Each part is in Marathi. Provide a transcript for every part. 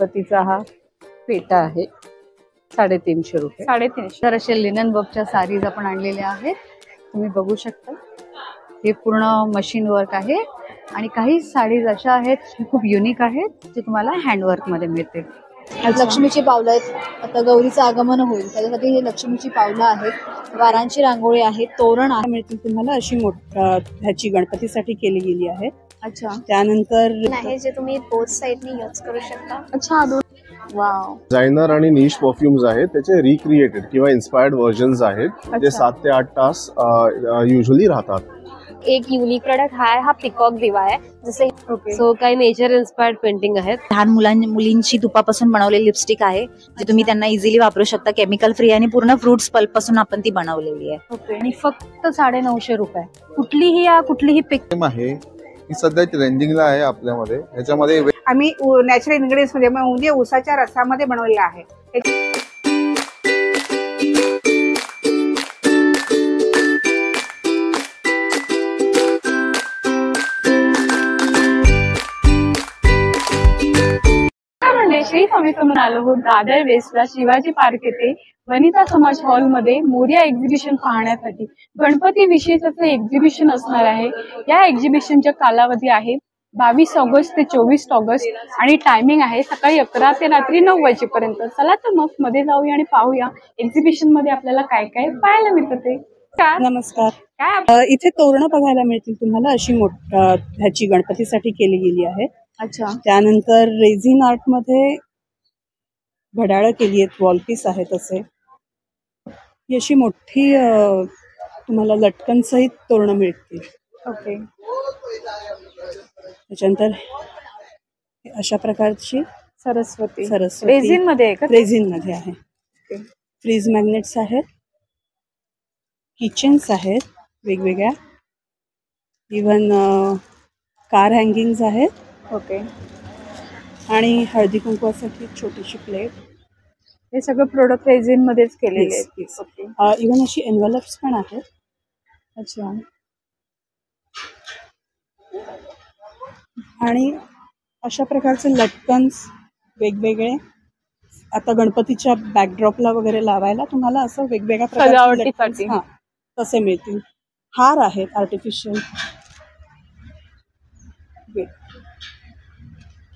गणपतीचा हा पेटा आहे 350 रुपये. 350. तर असे लिनन वर्कच्या साडीज आपण आणलेल्या आहेत. तुम्ही बघू शकता हे पूर्ण मशीन वर्क आहे आणि काही साडीज अशा आहेत खूप युनिक आहेत जे तुम्हाला हँडवर्क मध्ये मिळतील. लक्ष्मीची पावलं आहेत. आता गौरीचं आगमन होईल त्याच्यासाठी हे लक्ष्मीची पावलं आहेत. वारांची रांगोळी आहे, तोरण मिळतील तुम्हाला अशी ह्याची गणपतीसाठी केली गेली आहे. अच्छा. त्यानंतर आहे जे तुम्ही बोथ साइडने यूज करू शकता. अच्छा. वाव. डिझायनर आणि निश परफ्यूम्स आहेत त्याचे रिक्रिएटेड किंवा इन्स्पायर्ड व्हर्जन्स आहेत जे 7 ते 8 तास युजली राहतात. एक युनिक प्रोडक्ट हा पिकॉक दिवा आहे. जसे सो काही नेचर इन्स्पायर्ड पेंटिंग आहेत. लहान मुलींची तुपापासून बनवलेली लिपस्टिक आहे जी तुम्ही त्यांना इझिली वापरू शकता. केमिकल फ्री आणि पूर्ण फ्रुट्स पल्प पासून आपण ती बनवलेली आहे. आणि फक्त 950 रुपये. कुठलीही पिक आहे ही सध्या ट्रेंडिंगला आहे आपल्यामध्ये. याच्यामध्ये आम्ही नॅचरल इन्ग्रेडियंट्स मध्ये म्हणजे ऊसाच्या रसामध्ये बनवलेला आहे. श्री स्वामी समोर आलो आहोत दादर वेस्टला शिवाजी पार्क येथे वनिता समाज हॉल मध्ये मोरया एक्झिबिशन पाहण्यासाठी. गणपती विशेष एक्झिबिशन असणार आहे. या एक्झिबिशनचा कालावधी आहे 22 ऑगस्ट ते 24 ऑगस्ट आणि टायमिंग आहे सकाळी 11 ते रात्री 9 वाजेपर्यंत. चला तर मग मध्ये जाऊया आणि पाहूया एक्झिबिशन मध्ये आपल्याला काय काय पाहायला मिळतं ते. नमस्कार. काय इथे तोरणं बघायला मिळतील तुम्हाला अशी ह्याची गणपतीसाठी केली गेली आहे. अच्छा. त्यानंतर रेझिन आर्ट मध्ये घड्याळं केली आहेत, वॉलपीस आहेत असे. ही अशी मोठी तुम्हाला लटकन सहित तोरणं मिळतील. ओके. त्याच्यानंतर अशा प्रकारची सरस्वती रेझिन मध्ये आहे. फ्रीज मॅग्नेट्स आहेत, किचन्स आहेत वेगवेगळ्या, इव्हन कार हँगिंग्स आहेत. ओके. आणि हळदी कुंकवासाठी छोटीशी प्लेट. हे सगळं प्रोडक्ट रेझिन मध्येच केलेले आहेत. इव्हन अशी एन्व्हलप्स पण आहेत. अच्छा. आणि अशा प्रकारचे लटकन्स वेगवेगळे आता गणपतीच्या बॅकड्रॉपला वगैरे लावायला तुम्हाला असं वेगवेगळ्या सजावटीसाठी तसे मिळतील. हार आहेत आर्टिफिशियल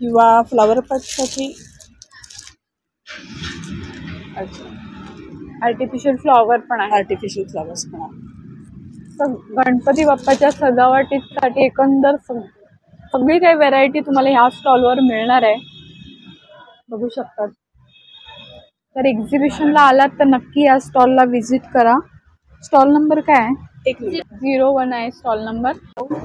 किंवा फ्लॉवर पॉटसाठी. आर्टिफिशियल फ्लॉवर पण आहे. आर्टिफिशियल फ्लॉवर्स पण आहे. गणपती बाप्पाच्या सजावटीसाठी एकंदर सगळी काही व्हरायटी तुम्हाला ह्या स्टॉलवर मिळणार आहे. बघू शकतात. तर एक्झिबिशनला आलात तर नक्की या स्टॉलला व्हिजिट करा. स्टॉल नंबर काय आहे? 01 आहे स्टॉल नंबर.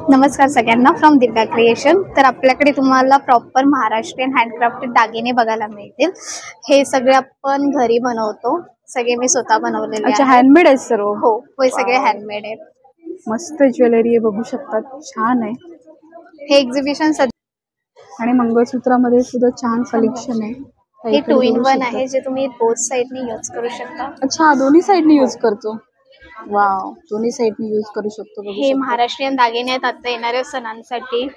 नमस्कार सगळ्यांना, फ्रॉम दिव्या क्रिएशन. तर आपल्याकडे तुम्हाला प्रॉपर महाराष्ट्रीयन हँडक्राफ्टेड दागिने बघायला मिळतील. हे सगळे आपण घरी बनवतो. सगळे मी स्वतः बनवलेले. अच्छा, हँडमेड आहे सर्व? हो, हे सगळे हँडमेड आहेत. मस्त ज्वेलरी आहे, बघू शकतात, छान आहे. हे एक्झिबिशन आणि मंगळसूत्रामध्ये सुद्धा छान कलेक्शन आहे. हे 2 in 1 आहे जे तुम्ही बोथ साइडने यूज करू शकता. अच्छा, दोन्ही साइडने यूज करतो. वाव. दोन्ही साइडने यूज करू शकतो. हे महाराष्ट्रीयन दागिने आहेत आता येणाऱ्या सणांसाठी.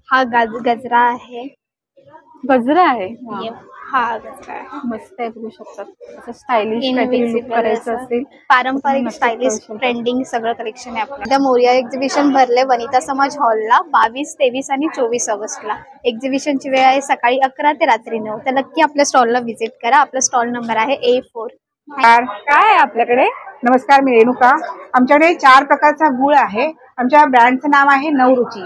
हा गजरा आहे. गजरा आहे? हा गजरा आहे. मस्त आहे, बघू शकतात. असं स्टायलिश लुक करायचं असेल, पारंपरिक स्टायलिश ट्रेंडिंग सगळं कलेक्शन आहे आपल्या. मोरया एक्झिबिशन भरले वनिता समाज हॉलला 22, 23 आणि 24 ऑगस्टला. एक्झिबिशनची वेळ आहे सकाळी 11 ते रात्री 9. तर नक्की आपल्या स्टॉलला व्हिजिट करा. आपला स्टॉल नंबर आहे A4. काय आहे आपल्याकडे? नमस्कार, मी रेणुका. आमच्याकडे 4 प्रकारचा गुळ आहे. आमच्या ब्रँडचं नाव आहे नवरुची.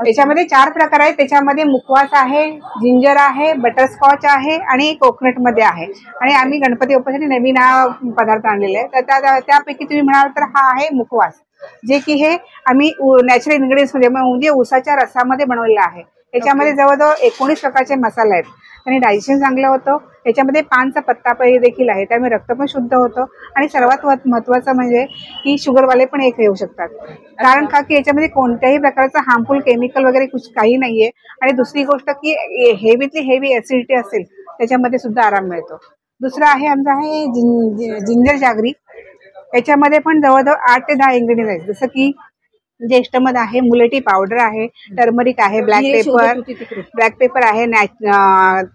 त्याच्यामध्ये 4 प्रकार आहेत. त्याच्यामध्ये मुखवास आहे, जिंजर आहे, बटरस्कॉच आहे आणि कोकोनट मध्ये आहे. आणि आम्ही गणपती बाप्पासाठी नवीन हा पदार्थ आणलेला आहे. तर त्यापैकी तुम्ही म्हणाल तर हा आहे मुखवास, जे की हे आम्ही नॅचरल इन्ग्रेडियंट्स मध्ये म्हणजे ऊसाच्या रसामध्ये बनवलेला आहे. त्याच्यामध्ये जवळजवळ 19 प्रकारचे मसाले आहेत आणि डायजेशन चांगलं होतं. त्याच्यामध्ये पानचा पत्ता देखील आहे, त्यामुळे रक्त पण शुद्ध होतं. आणि सर्वात महत्वाचं म्हणजे की शुगरवाले पण हे घेऊ शकतात. कारण का की याच्यामध्ये कोणत्याही प्रकारचं हार्मफुल केमिकल वगैरे काही नाहीये. आणि दुसरी गोष्ट की हेवीतली हेवी ऍसिडिटी असेल त्याच्यामध्ये सुद्धा आराम मिळतो. दुसरं आहे आमचं आहे जिंजर जागरी. याच्यामध्ये पण जवळजवळ 8 ते 10 इन्ग्रेडियंट आहेत. जसं की ज्येष्ठमध आहे, मुलेटी पावडर आहे, टर्मरिक आहे, ब्लॅक पेपर आहे,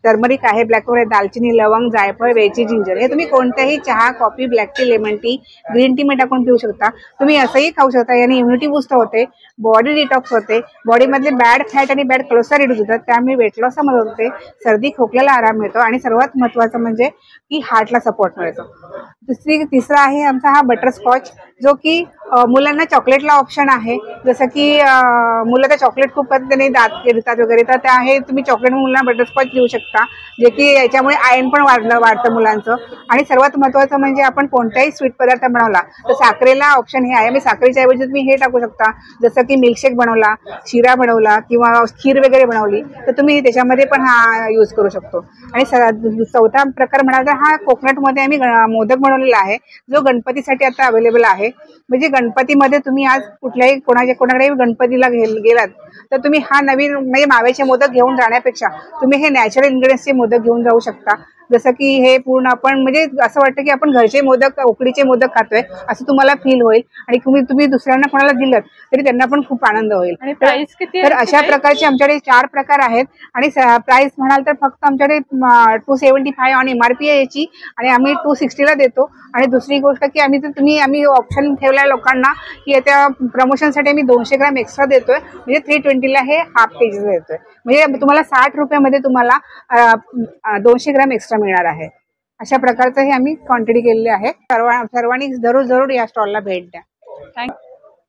टर्मरिक आहे, ब्लॅक पेपर आहे, दालचिनी, लवंग, जायफळ, वेलची, जिंजर. हे तुम्ही कोणत्याही चहा, coffee, black tea, lemon tea, green tea मध्ये टाकून पिऊ शकता. तुम्ही असंही खाऊ शकता. याने इम्युनिटी बूस्ट होते, बॉडी डिटॉक्स होते, बॉडीमधले बॅड फॅट आणि बॅड कोलेस्ट्रॉल रिड्यूस होतात, त्यामुळे वेट लॉसला मदत होते, सर्दी खोकल्याला आराम मिळतो आणि सर्वात महत्त्वाचं म्हणजे की हार्टला सपोर्ट मिळतो. तिसरा आहे आमचा हा बटरस्कॉच, जो की मुलांना चॉकलेटला ऑप्शन आहे. जसं की मुलं तर चॉकलेट खूप त्यांनी दात किरतात वगैरे, तर त्या आहे तुम्ही चॉकलेट मुलांना बटरस्कॉच देऊ शकता, जे की याच्यामुळे आयर्न पण वाढतं मुलांचं. आणि सर्वात महत्त्वाचं म्हणजे आपण कोणताही स्वीट पदार्थ बनवला तर साखरेला ऑप्शन हे आहे. मी साखरेच्या ऐवजी तुम्ही हे टाकू शकता, जसं की मिल्कशेक बनवला, शिरा बनवला किंवा खीर वगैरे बनवली तर तुम्ही त्याच्यामध्ये पण हा यूज करू शकतो. आणि चौथा प्रकार म्हणाल तर हा कोकोनटमध्ये आम्ही मोदक बनवलेला आहे, जो गणपतीसाठी आता अवेलेबल आहे. म्हणजे गणपतीमध्ये तुम्ही आज कुठल्याही कोणाकडे गणपतीला गेलात तर तुम्ही हा नवीन म्हणजे माव्याचे मोदक घेऊन जाण्यापेक्षा तुम्ही हे नॅचरल इन्ग्रेडियंट्सचे मोदक घेऊन जाऊ शकता. जसं की हे पूर्ण आपण म्हणजे असं वाटतं की आपण घरचे मोदक, उकडीचे मोदक खातोय असं तुम्हाला फील होईल. आणि तुम्ही दुसऱ्यांना कोणाला दिलं तरी त्यांना पण खूप आनंद होईल. आणि प्राइस किती? तर अशा प्रकारचे आमच्याकडे 4 प्रकार आहेत. आणि प्राइस म्हणाल तर फक्त आमच्याकडे 275 ऑन MRP आहे याची, आणि आम्ही 260 देतो. आणि दुसरी गोष्ट की आम्ही ऑप्शन ठेवलाय लोकांना की त्या प्रमोशनसाठी आम्ही 200 ग्रॅम एक्स्ट्रा देतोय, म्हणजे 320 हे हाफ केजी देतोय. म्हणजे तुम्हाला 60 रुपयामध्ये तुम्हाला 200 ग्रॅम एक्स्ट्रा मिळणार आहे. अशा प्रकारचं हे आम्ही क्वांटिटी केलेली आहे. सर्वांनी जरूर या स्टॉलला भेट द्या.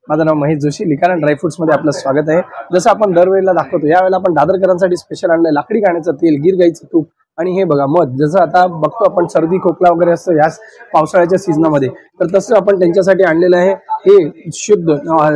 माझं नाव महेश जोशी, लिकाना ड्रायफ्रुट्स मध्ये आपलं स्वागत आहे. जसं आपण दरवेळेला दाखवतो, यावेळेला आपण दादरकरांसाठी स्पेशल आणलंय लाकडी घाण्याचं तेल, गिर गाईचं तूप आणि हे बघा मध. जसं आता बघतो आपण सर्दी खोकला वगैरे असतं याच पावसाळ्याच्या सीझनमध्ये, तर तसं आपण त्यांच्यासाठी आणलेलं आहे हे शुद्ध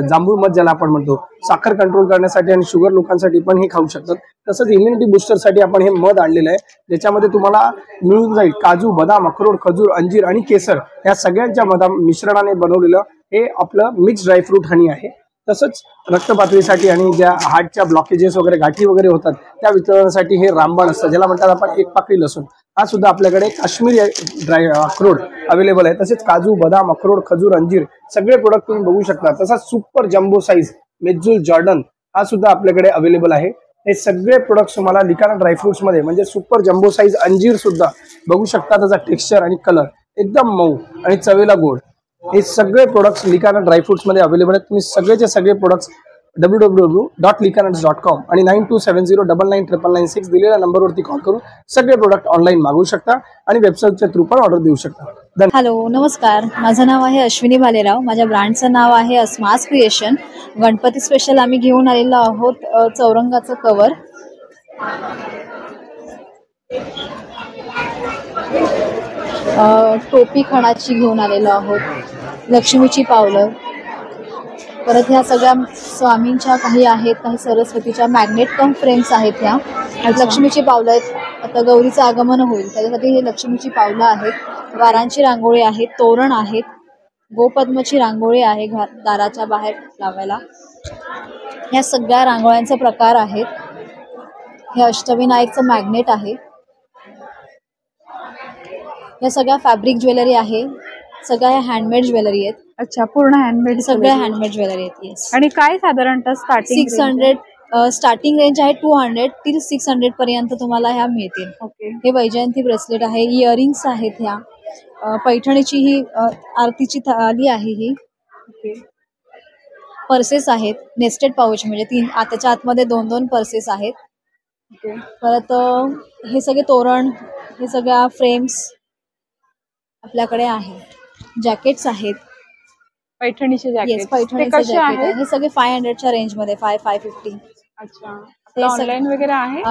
जांभूळ मध, ज्याला आपण म्हणतो. साखर कंट्रोल करण्यासाठी आणि शुगर लोकांसाठी पण हे खाऊ शकतात. तसंच इम्युनिटी बुस्टरसाठी आपण हे मध आणलेलं आहे, ज्याच्यामध्ये तुम्हाला मिळून जाईल काजू, बदाम, अक्रोड, खजूर, अंजीर आणि केसर या सगळ्यांच्या मिश्रणाने बनवलेलं हे आपलं मिक्स ड्रायफ्रूट हनी आहे. तसंच रक्तपातळीसाठी आणि ज्या हार्टच्या ब्लॉकेजेस वगैरे, गाठी वगैरे होतात त्या वितरणासाठी हे रामबाण असतं, ज्याला म्हणतात आपण एक पाकळी लसूण. हा सुद्धा आपल्याकडे काश्मीरी अक्रोड अवेलेबल आहे. तसेच काजू, बदाम, अक्रोड, खजूर, अंजीर सगळे प्रोडक्ट तुम्ही बघू शकता. तसंच सुपर जम्बो साईज मेजुल जॉर्डन हा सुद्धा आपल्याकडे अवेलेबल आहे. हे सगळे प्रोडक्ट्स तुम्हाला लिकाना ड्रायफ्रुट्स मध्ये म्हणजे सुपर जम्बो साईज अंजीर सुद्धा बघू शकता. त्याचा टेक्स्चर आणि कलर एकदम मऊ आणि चवेला गोड. हे सगळे प्रोडक्ट्स लिकाना ड्रायफ्रुट्स मध्ये अवेलेबल आहेत. तुम्ही सगळेचे सगळे प्रोडक्ट्स www.likanats.com आणि 9270999996 दिलेल्या नंबरवरती कॉल करून सगळे प्रोडक्ट ऑनलाईन मागवू शकता आणि वेबसाईटच्या थ्रू पण ऑर्डर देऊ शकता. हॅलो, नमस्कार. माझं नाव आहे अश्विनी भालेराव. माझ्या ब्रँडचं नाव आहे अस्मास क्रिएशन. गणपती स्पेशल आम्ही घेऊन आलेलो आहोत चौरंगाचं कवर. टोपी खणाची घेऊन आलेलो आहोत, लक्ष्मीची पावलं, परत ह्या सगळ्या स्वामींच्या काही आहेत, काही सरस्वतीच्या मॅग्नेट कम फ्रेम्स आहेत. ह्या लक्ष्मीची पावलं आहेत. आता गौरीचं आगमन होईल त्याच्यासाठी हे लक्ष्मीची पावलं आहेत. वारांची रांगोळी आहेत, तोरण आहेत, गोपद्मची रांगोळी आहे दाराच्या बाहेर लावायला. ह्या सगळ्या रांगोळ्यांचे प्रकार आहेत. हे अष्टविनायकचं मॅग्नेट आहे. या सगळ्या फॅब्रिक ज्वेलरी आहे, सगळ्या हँडमेड ज्वेलरी आहेत. अच्छा, पूर्ण हँडमेड? सगळ्या हँडमेड ज्वेलरी आहेत. येस. आणि काय साधारणतः स्टार्टिंग 600 स्टार्टिंग रेंज आहे. 200 till 600 पर्यंत तुम्हाला ह्या मिळतील. ओके. हे वैजयंती ब्रेसलेट आहे, इयरिंग्स आहेत. ह्या पैठणीची ही आरतीची थाली आहे. ही पर्सेस आहेत, नेस्टेड पाऊच म्हणजे त्याच्या आतमध्ये 2-2 पर्सेस आहेत. परत हे सगळे तोरण, हे सगळ्या फ्रेम्स आपल्याकडे आहे. जॅकेट्स आहेत, पैठणीचे जॅकेट. पैठणीचे जॅकेट. हे सगळे 500च्या रेंज मध्ये, 550. अच्छा. ऑनलाईन वगैरे आहे?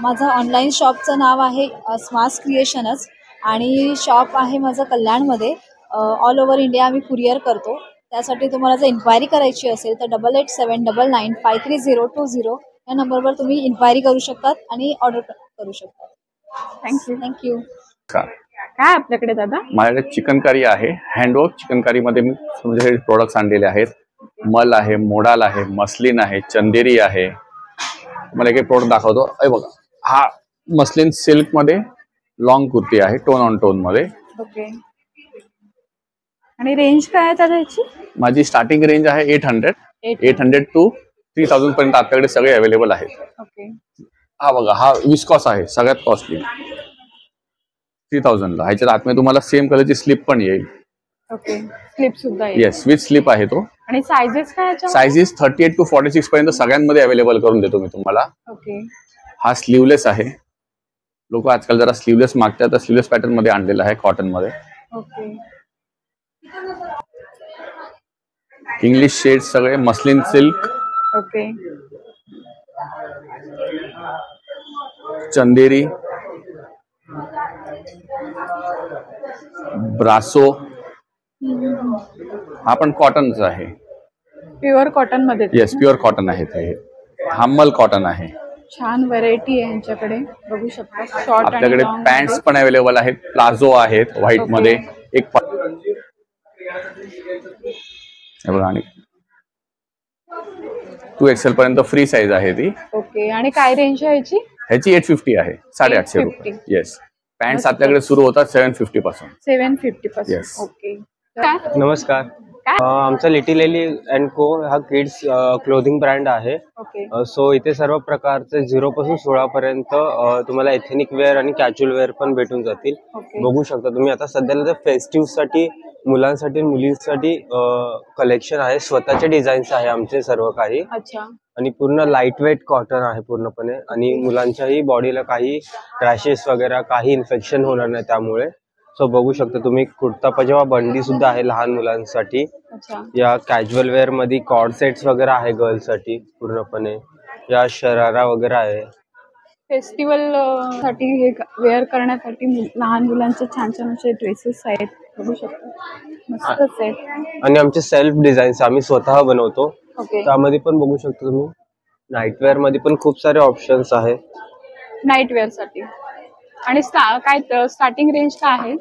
माझं ऑनलाईन शॉपचं नाव आहे अस्मास क्रिएशनच, आणि शॉप आहे माझं कल्याणमध्ये. ऑल ओव्हर इंडिया आम्ही कुरिअर करतो. त्यासाठी तुम्हाला जर इन्क्वायरी करायची असेल तर 8879953020 या नंबरवर तुम्ही इन्क्वायरी करू शकतात आणि ऑर्डर करू शकता. थँक्यू. काय आपल्याकडे दादा? माझ्याकडे चिकनकारी आहे, हँडवर्क चिकनकारी मध्ये मी म्हणजे प्रोडक्ट्स आणलेले आहेत. मल आहे, मोडाल आहे, मस्लिन आहे, चंदेरी आहे. मला एक प्रोडक्ट दाखवतो. बघा, हा मस्लिन सिल्क मध्ये लॉंग कुर्ती आहे, टोन ऑन टोन मध्ये. ओके. आणि रेंज काय आहे त्याची? माझी स्टार्टिंग रेंज आहे 800 800 to 3000 पर्यंत आपल्याकडे सगळे अवेलेबल आहेत. ओके. हा बघा, हा विस्कॉस आहे सगळ्यात कॉस्टली 3000 ला. ह्याच्यात आतमध्ये तुम्हाला सेम कलरची स्लिप पण येईल. ओके. स्लिप सुद्धा येईल. येस, विथ स्लिप आहे तो. आणि साइजेस काय याच्या? साइजेस 38 to 46 पर्यंत सगळ्यांमध्ये अवेलेबल करून देतो मी तुम्हाला. ओके. हा स्लीवलेस आहे. लोक आजकाल जरा स्लीवलेस मागतात, तर स्लीवलेस पॅटर्न मध्ये आणलेला आहे कॉटन मध्ये. ओके. इंग्लिश शेड सगळे मस्लिन सिल्क. ओके. चंदेरी, ब्रासो, हा पण कॉटनचा आहे. प्युअर कॉटन मध्ये. येस, प्युअर कॉटन आहे ते. हामल कॉटन आहे. छान व्हरायटी आहे यांच्याकडे, बघू शकता. शॉर्ट आपल्याकडे पॅन्ट्स पण अवेलेबल आहेत, प्लाझो आहेत व्हाईट मध्ये. एक बघा, आणि 2XL पर्यंत फ्री साईज आहे ती. ओके. आणि काय रेंज आहे याची? ह्याची 850 आहे, 850 रुपये. येस, पॅन्ट्स आपल्याकडे सुरू होतात 750 पासून. 750 पासून. Yes. ओके. नमस्कार. आमचा लिटिल एली अँड को हा किड्स क्लोथिंग ब्रँड आहे. ओके. सो इथे सर्व प्रकारचे 0 पासून 16 पर्यंत तुम्हाला एथनिक वेअर आणि कॅज्युअल वेअर पण भेटून जातील. ओके. बघू शकता तुम्ही. आता सध्याला फेस्टिव्ह साठी मुलांसाठी मुलींसाठी कलेक्शन आहे. स्वतःचे डिझाईन्स आहे आमचे सर्व काही. अच्छा. आणि पूर्ण लाईट वेट कॉटन आहे पूर्णपणे. आणि मुलांच्याही बॉडीला काही रॅशेस वगैरे काही इन्फेक्शन होणार नाही त्यामुळे. सो बघू शकता तुम्ही. कुर्ता पजामा बंडी सुद्धा आहे लहान मुलांसाठी. अच्छा. या कॅज्युअल वेअर मध्ये कॉर्ड सेट्स वगैरे आहे गर्ल्स साठी पूर्णपणे. या शरारा वगैरे आहे. फेस्टिवल साठी हे वेअर करण्यासाठी लहान मुलांचे छान छान असे ड्रेसेस आहेत, बघू शकता. मस्तच आहेत. आणि आमचे सेल्फ डिझाईन्स आम्ही स्वतः बनवतो. ओके. त्यामध्ये पण बघू शकता तुम्ही. नाईट वेअर मध्ये पण खूप सारे ऑप्शन्स आहेत. नाईट वेअर साठी. आणि काय स्टार्टिंग रेंज काय आहे?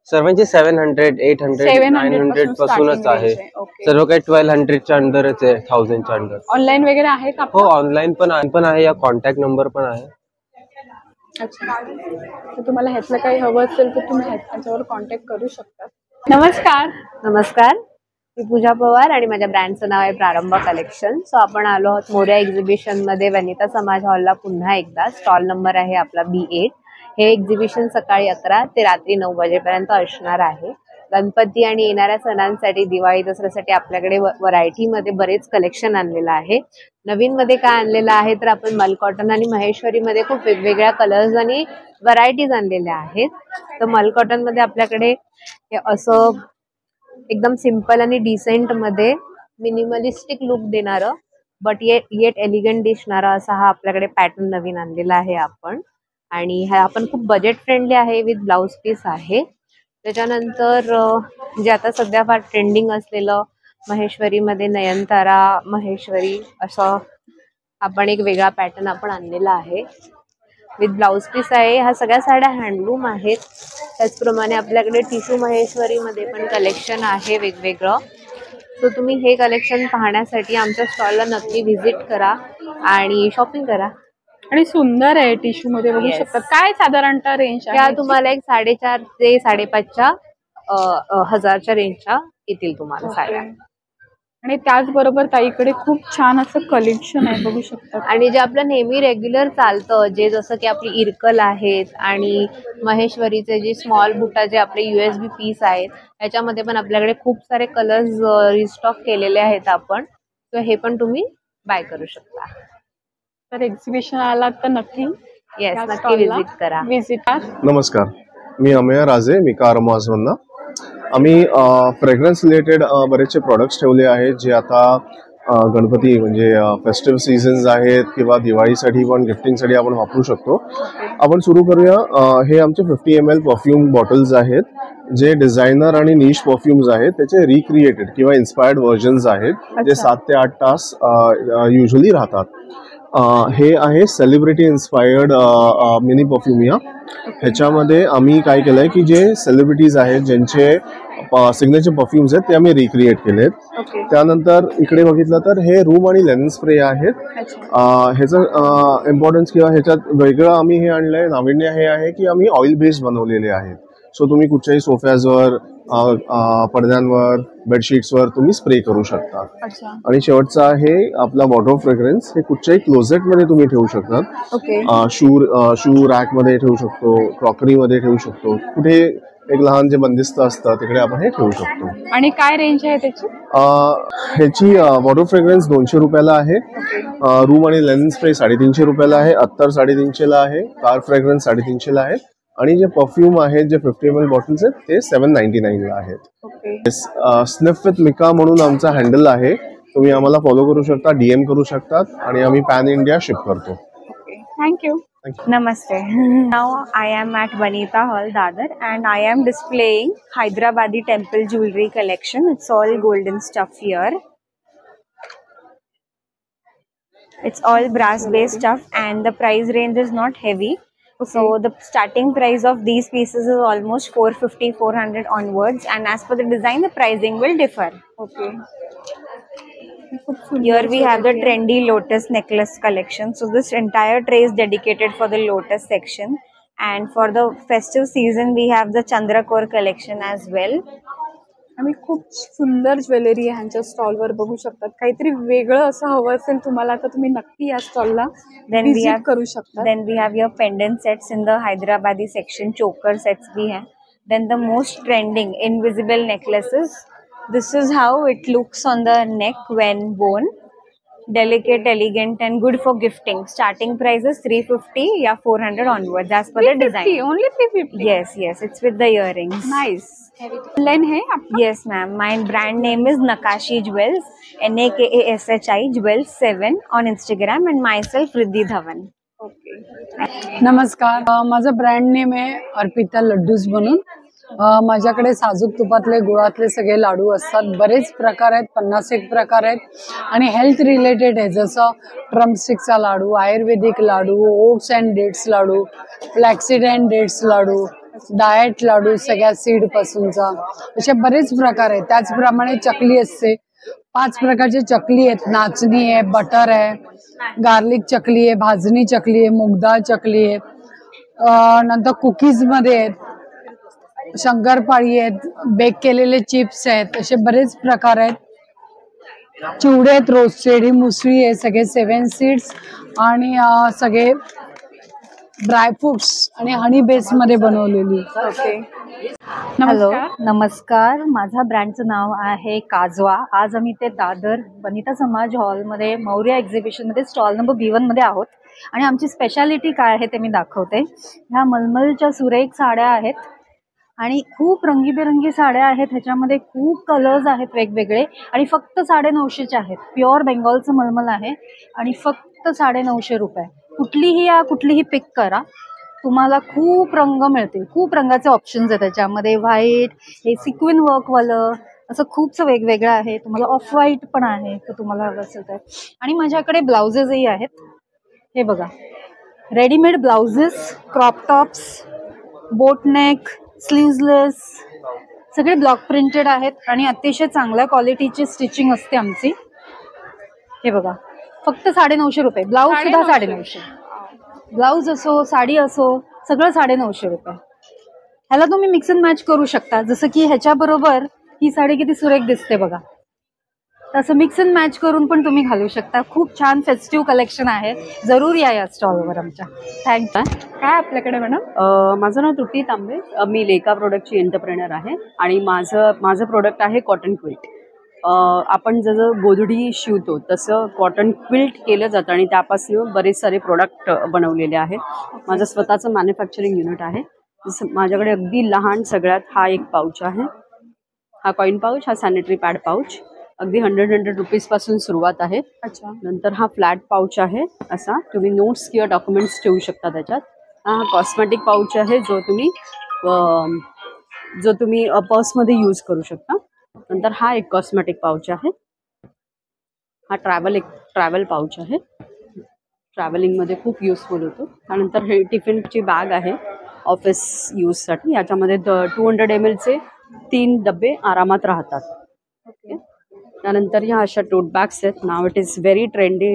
सर्वांची 700, 800, 900 पासूनच आहे. सर्व काही 1200च्या अंडरच आहे, 1000च्या अंडर. ऑनलाईन वगैरे आहे का? हो, ऑनलाईन पण आहे. या कॉन्टॅक्ट नंबर पण आहे. अच्छा. तर तुम्हाला ह्यातलं काही हवं असेल तर तुम्ही ह्याच्यावर कॉन्टॅक्ट करू शकता. नमस्कार. नमस्कार, मी पूजा पवार आणि माझ्या ब्रँडचं नाव आहे प्रारंभ कलेक्शन. सो आपण आलो आहोत मोरया एक्झिबिशन मध्ये वनिता समाज हॉलला पुन्हा एकदा. स्टॉल नंबर आहे आपला B8. हे एक्झिबिशन सकाळी 11 ते रात्री 9 वाजेपर्यंत असणार आहे. गणपती आणि येणाऱ्या सणांसाठी, दिवाळी दसऱ्यासाठी आपल्याकडे व्हरायटीमध्ये बरेच कलेक्शन आणलेलं आहे. नवीन मध्ये काय आणलेलं आहे तर आपण मल कॉटन आणि महेश्वरी मध्ये खूप वेगवेगळ्या कलर्स आणि व्हरायटीज आणलेल्या आहेत. तर मल कॉटन मध्ये आपल्याकडे असं एकदम सिंपल आणि डिसेंट मध्ये मिनिमलिस्टिक लुक देणारं बट येट एलिगंट दिसणारा असा हा आपल्याकडे पॅटर्न नवीन आणलेला आहे आपण. आणि हा आपण खूप बजेट फ्रेंडली आहे, विथ ब्लाउज पीस आहे. त्याच्यानंतर जे आता सध्या फार ट्रेंडिंग असलेलं महेश्वरीमध्ये नयनतारा महेश्वरी असं आपण एक वेगळा पॅटर्न आपण आणलेला आहे, विथ ब्लाउज पीस आहे. ह्या सगळ्या साड्या हँडलूम आहेत. त्याचप्रमाणे आपल्याकडे टिश्यू महेश्वरीमध्ये पण कलेक्शन आहे वेगवेगळं. सो तुम्ही हे कलेक्शन पाहण्यासाठी आमच्या स्टॉलला नक्की व्हिजिट करा आणि शॉपिंग करा. आणि सुंदर आहे टिश्यू मध्ये, बघू शकता. काय साधारणतः रेंज आहे? त्या तुम्हाला एक 4,500 ते 5,500 हजारच्या रेंजच्या येतील तुम्हाला साड्या. आणि त्याचबरोबर ताईकडे खूप छान असं कलेक्शन आहे, बघू शकता. आणि जे आपलं नेहमी रेग्युलर चालतं, जे जसं की आपली इरकल आहेत आणि महेश्वरीचे जे स्मॉल बुटा जे आपले USB पीस आहेत, याच्यामध्ये पण आपल्याकडे खूप सारे कलर्स रिस्टॉक केलेले आहेत आपण. तर हे पण तुम्ही बाय करू शकता. तर एक्झिबिशन आलात तर नक्की नक्की व्हिजिट करा. नमस्कार, मी अमेय राजे, मिका अरोमाजमधनं. आम्ही फ्रेग्रन्स रिलेटेड बरेचसे प्रोडक्ट्स ठेवले आहेत, जे आता गणपती म्हणजे फेस्टिव्ह सीझन्स आहेत किंवा दिवाळीसाठी पण गिफ्टिंगसाठी आपण वापरू शकतो. आपण सुरू करूया. हे आमचे 50 ml परफ्यूम बॉटल्स आहेत, जे डिझायनर आणि निश परफ्यूम्स आहेत. त्याचे रिक्रिएटेड किंवा इन्स्पायर्ड व्हर्जन्स आहेत, जे 7 ते 8 तास युजली राहतात. हे आहे सेलिब्रिटी इन्स्पायर्ड मिनी परफ्युमिया. ह्याच्यामध्ये आम्ही काय केलंय की जे सेलिब्रिटीज आहेत ज्यांचे सिग्नेचर परफ्युम्स आहेत ते आम्ही रिक्रिएट केलेत. त्यानंतर इकडे बघितलं तर हे रूम आणि लेनिन स्प्रे आहेत. ह्याचं इम्पॉर्टन्स किंवा ह्याच्यात वेगळं आम्ही हे आणलंय नाविन्य हे आहे की आम्ही ऑइल बेस्ड बनवलेले आहेत. सो तुम्ही कुठच्याही सोफ्याजवर पडद्यांवर बेडशीट्सवर तुम्ही स्प्रे करू शकता. अच्छा. आणि शेवटचा आहे आपला वॉटर फ्रेग्रन्स. हे कुठच्याही क्लोजेट मध्ये तुम्ही ठेवू शकतात. ओके. शू रॅक मध्ये ठेवू शकतो, क्रॉकरी मध्ये ठेवू शकतो, कुठे एक लहान जे बंदिस्त असतं तिकडे आपण हे ठेवू शकतो. आणि काय रेंज आहे त्याची? ह्याची वॉटर फ्रेग्रन्स 200 रुपयाला आहे. रूम आणि लेनिन स्प्रे 350 रुपयाला आहे. अत्तर 350 ला आहे. कार फ्रेग्रन्स 350 ला आहे. आणि जे परफ्यूम आहेत जे 50 ml बॉटल्स आहेत ते 799 ला आहेत. स्निफ विथ मिका म्हणून आमचा हँडल आहे. तुम्ही आम्हाला फॉलो करू शकता, DM करू शकतात आणि आम्ही पॅन इंडिया शिप करतो. Thank you. Namaste. Now I am at Vanita Hall, Dadar, and I am displaying Hyderabadi temple jewelry collection. It's all golden stuff here. It's all brass based stuff, and the price range is not heavy. So the starting price of these pieces is almost 450, 400 onwards, and as per the design, the pricing will differ. Okay. Here we have the trendy lotus necklace collection. So this entire tray is dedicated for the lotus section, and for the festive season we have the Chandrakore collection as well. आणि खूप सुंदर ज्वेलरी ह्यांच्या स्टॉलवर बघू शकतात. काहीतरी वेगळं असं हवं असेल तुम्हाला तर तुम्ही नक्की या स्टॉलला व्हिजिट करू शकता. Then we have your pendant sets in the Hyderabadi section, choker sets we have. Then the most trending invisible necklaces. This is how it looks on the neck when worn. Delicate, elegant, and good for gifting. Starting price is 350 या 400 onwards as per the design. Only 350. Yes, it's with the earrings. Nice. Online है आपका? Yes, ma'am. My brand name is Nakashi Jewels, NAKASHI Jewels 7 on Instagram, and myself Riddhi Dhawan. नमस्कार. माझं ब्रँड नेम आहे अर्पिता लड्डूज म्हणून. माझ्याकडे साजूक तुपातले गुळातले सगळे लाडू असतात. बरेच प्रकार आहेत, 51 प्रकार आहेत आणि हेल्थ रिलेटेड आहे. जसं ड्रमस्टिकचा laddu, Ayurvedic laddu, oats and dates laddu, flaxseed and dates laddu, diet laddu सगळ्या सीड पासूनचा, असे बरेच प्रकार आहेत. त्याचप्रमाणे चकली असते. 5 प्रकारची चकली आहेत. नाचणी आहे, बटर आहे, गार्लिक चकली आहे, भाजणी चकली आहे, मुगदाळ चकली आहे. नंतर कुकीज मध्ये आहेत, शंकरपाळी आहेत, बेक केलेले चिप्स आहेत, असे बरेच प्रकार आहेत. चिवडे आहेत, रोस्टेड, मुसळी आहे, सगळे 7 सीड्स आणि सगळे ड्रायफ्रुट्स आणि हनी बेस मध्ये बनवलेली. हॅलो, नमस्कार. माझा ब्रँडचं नाव आहे काजवा. आज आम्ही ते दादर वनिता समाज हॉलमध्ये मौर्य एक्झिबिशनमध्ये स्टॉल नंबर B1 मध्ये आहोत आणि आमची स्पेशालिटी काय आहे ते मी दाखवते. ह्या मलमलच्या सुरेख साड्या आहेत आणि खूप रंगीबेरंगी साड्या आहेत. ह्याच्यामध्ये खूप कलर्स आहेत वेगवेगळे आणि फक्त 950 आहेत. प्युअर बेंगॉलचं मलमल आहे आणि फक्त 950 रुपये. कुठलीही पिक करा, तुम्हाला खूप रंग मिळतील. खूप रंगाचे ऑप्शन्स आहेत त्याच्यामध्ये. व्हाईट, हे सिक्विन वर्कवालं, असं खूपसं वेगवेगळं आहे. तुम्हाला ऑफ व्हाईट पण आहे तर तुम्हाला हवं असेल तर. आणि माझ्याकडे ब्लाउजेसही आहेत. हे बघा, readymade blouses, crop tops, boatneck, sleeveless, सगळे ब्लॉक प्रिंटेड आहेत आणि अतिशय चांगल्या क्वालिटीची स्टिचिंग असते आमची. हे बघा, फक्त 950 रुपये. ब्लाऊज सुद्धा 950. ब्लाऊज असो, साडी असो, सगळं 950 रुपये. ह्याला तुम्ही मिक्स अँड मॅच करू शकता. जसं की ह्याच्याबरोबर ही साडी किती सुरेख दिसते बघा, तसं मिक्स अँड मॅच करून पण तुम्ही घालू शकता. खूप छान फेस्टिव्ह कलेक्शन आहे. जरूर या स्टॉलवर आमच्या. थँक्यू. काय आपल्याकडे मॅडम? माझं नाव तृप्ती तांबे. मी लेका प्रोडक्टची एंटरप्रेनर आहे आणि माझं प्रोडक्ट आहे कॉटन क्विल्ट. आपण जसं गोधडी शिवतो तसं कॉटन क्विल्ट केलं जातं आणि त्यापासून बरेच सारे प्रोडक्ट बनवलेले आहेत. माझं स्वतःचं मॅन्युफॅक्चरिंग युनिट आहे. जसं माझ्याकडे अगदी लहान सगळ्यात हा एक पाऊच आहे, हा कॉइन पाऊच, हा सॅनिटरी पॅड पाऊच, अगदी 100 रुपीजपासून सुरुवात आहे. अच्छा. नंतर हा फ्लॅट पाऊच आहे, असा तुम्ही नोट्स किंवा डॉक्युमेंट्स ठेवू शकता त्याच्यात. हा कॉस्मेटिक पाऊच आहे जो तुम्ही पर्समध्ये यूज करू शकता. नंतर हा एक कॉस्मेटिक पाऊच आहे. हा ट्रॅव्हल पाऊच आहे, ट्रॅव्हलिंगमध्ये खूप युजफुल होतो. त्यानंतर हे टिफिनची बॅग आहे ऑफिस यूजसाठी. याच्यामध्ये 200 ml 3 डबे आरामात राहतात. ओके. त्यानंतर ह्या अशा टोट बॅग्स आहेत. Now it is very trendy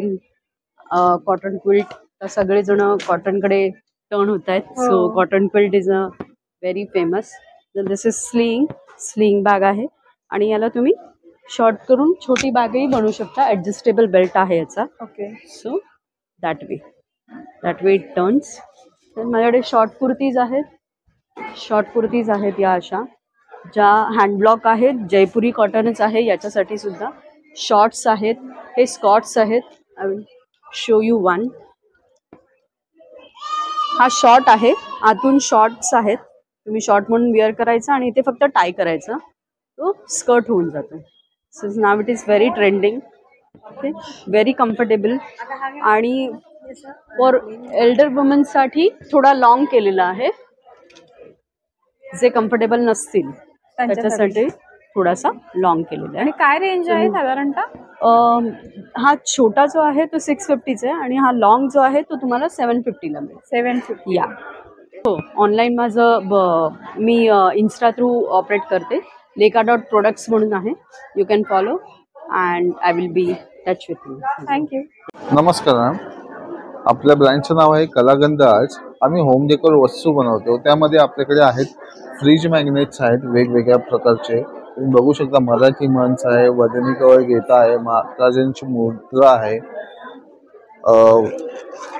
cotton quilt. तर सगळेजण कॉटनकडे टर्न होत आहेत. So cotton quilt is a very famous. This is sling. Sling bag आहे आणि याला तुम्ही शॉर्ट करून छोटी बॅगही बनवू शकता. ॲडजस्टेबल बेल्ट आहे याचा. Okay. So that way it turns. तर माझ्याकडे शॉर्ट कुर्तीज आहेत या अशा ज्या हँडब्लॉक आहेत. जयपुरी कॉटनच आहे याच्यासाठी सुद्धा. शॉर्ट्स आहेत, हे स्कॉट्स आहेत. I will show you one. हा शॉर्ट आहे, आतून शॉर्ट्स आहेत. तुम्ही शॉर्ट म्हणून वेअर करायचा आणि इथे फक्त टाय करायचं, तो स्कर्ट होऊन जातो. So now it is very trending. Okay, very comfortable. आणि फॉर एल्डर वुमन्ससाठी थोडा लॉंग केलेला आहे. जे कम्फर्टेबल नसतील त्याच्यासाठी थोडासा लॉंग केलेला आहे. आणि काय रेंज आहे साधारणतः? हा छोटा जो आहे तो 650 आहे आणि हा लॉंग जो आहे तो तुम्हाला 750ला मिळेल. 750. या. हो, ऑनलाईन मी इन्स्टा थ्रू ऑपरेट करते. leka.products म्हणून आहे. You can follow and I will be touch with you. Thank you. नमस्कार मॅम. आपल्या ब्रँडचं नाव आहे कलागंध आर्ट्स. आम्ही होम डेकोर वस्तू बनवतो. त्यामध्ये आपल्याकडे आहेत फ्रीज मॅग्नेट्स आहेत वेगवेगळ्या प्रकारचे. तुम्ही बघू शकता मराठी माणसं आहे, वदनी कवर घेता आहे, महाराजांची मुद्रा आहे,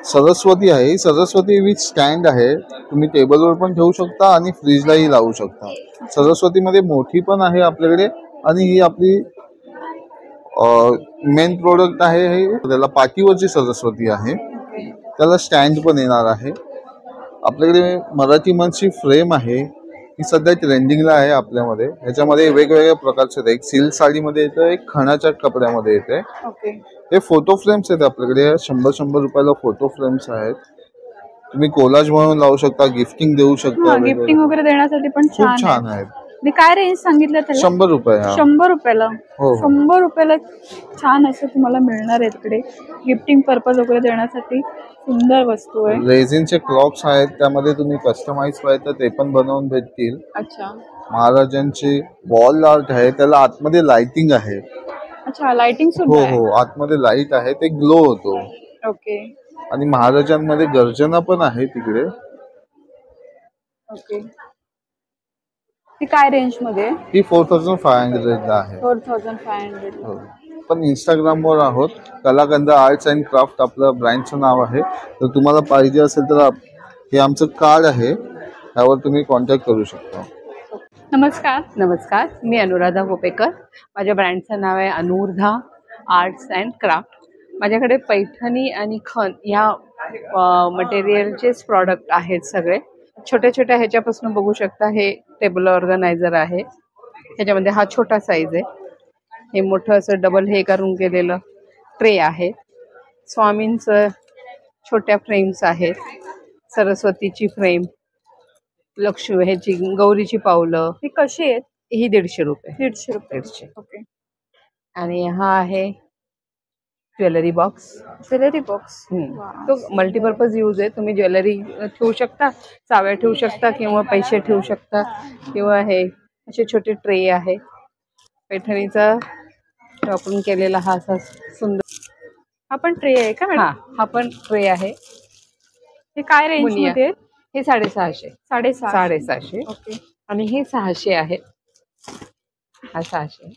सरस्वती आहे. ही सरस्वती विथ स्टँड आहे. तुम्ही टेबलवर पण ठेवू शकता आणि फ्रीजलाही लावू शकता. सरस्वतीमध्ये मोठी पण आहे आपल्याकडे आणि ही आपली मेन प्रोडक्ट आहे. हे त्याला पाठीवरची सरस्वती आहे, त्याला स्टँड पण येणार आहे. आपल्याकडे मराठी माणसची फ्रेम आहे, ही सध्या ट्रेंडिंगला आहे आपल्यामध्ये. ह्याच्यामध्ये वेगवेगळ्या प्रकारचे आहेत. एक सिल्क साडीमध्ये येतं, एक खणाच्या कपड्यामध्ये येते. ओके. हे फोटो फ्रेम्स आहेत आपल्याकडे. 100 रुपयाला फोटो फ्रेम्स आहेत. तुम्ही कोलाज म्हणून लावू शकता, गिफ्टिंग देऊ शकता. गिफ्टिंग वगैरे देण्यासाठी पण खूप छान आहेत. मी काय रेंज सांगितलं त्याला? 100 रुपये. 100 रुपयाला. हो. 100 रुपयाला छान असं तुम्हाला मिळणार आहे तिकडे. गिफ्टिंग पर्पज वगैरे देण्यासाठी सुंदर वस्तू आहे. रेझिनचे क्लॉक्स आहेत, त्यामध्ये तुम्ही कस्टमाइज पाहिजे ते पण बनवून भेटतील. अच्छा. महाराजांची वॉल आर्ट आहे, त्याला आतमध्ये लाइटिंग आहे. अच्छा, लाइटिंग हो सुद्धा आहे. हो, आतमध्ये लाईट आहे, ते ग्लो होतो. ओके. आणि महाराजांमध्ये गर्जना पण आहे तिकडे. ओके. ती काय रेंज मध्ये? ही 4500 ला आहे. 4500. हो. पण इंस्टाग्रामवर आहोत, कलागंध आर्ट्स अँड क्राफ्ट आपलं ब्रँडचं नाव आहे. तर तुम्हाला पाहिजे असेल तर हे आमचं कार्ड आहे, त्यावर तुम्ही कॉन्टॅक्ट करू शकता. नमस्कार. मी अनुराधा गोपेकर. माझ्या ब्रँडचं नाव आहे अनुर्धा आर्ट्स अँड क्राफ्ट. माझ्याकडे पैठणी आणि खण ह्या मटेरियलचेच प्रॉडक्ट आहेत सगळे. छोट्या छोट्या ह्याच्यापासून बघू शकता. हे टेबल ऑर्गनायझर आहे, ह्याच्यामध्ये हा छोटा साईज आहे. हे मोठं असं डबल हे करून केलेलं ट्रे आहे. स्वामींचं छोट्या फ्रेम्स आहेत, सरस्वतीची फ्रेम, लक्ष्मी ह्याची गौरीची पावलं. ही कशी आहेत? ही 150 रुपये. 150 रुपये. 150. ओके. आणि हा आहे ज्वेलरी बॉक्स. Jewellery box. तो मल्टीपर्पज यूज आहे. तुम्ही ज्वेलरी ठेवू शकता, चाव्या ठेवू शकता किंवा पैसे ठेवू शकता, किंवा हे असे छोटे ट्रे आहे. पैठणीचा वापरून केलेला हा असा सुंदर हा पण ट्रे आहे का मॅडम? हा पण ट्रे आहे. हे काय रेंज मध्ये? हे 650. 650. ओके. आणि हे 600 आहे. हा 600.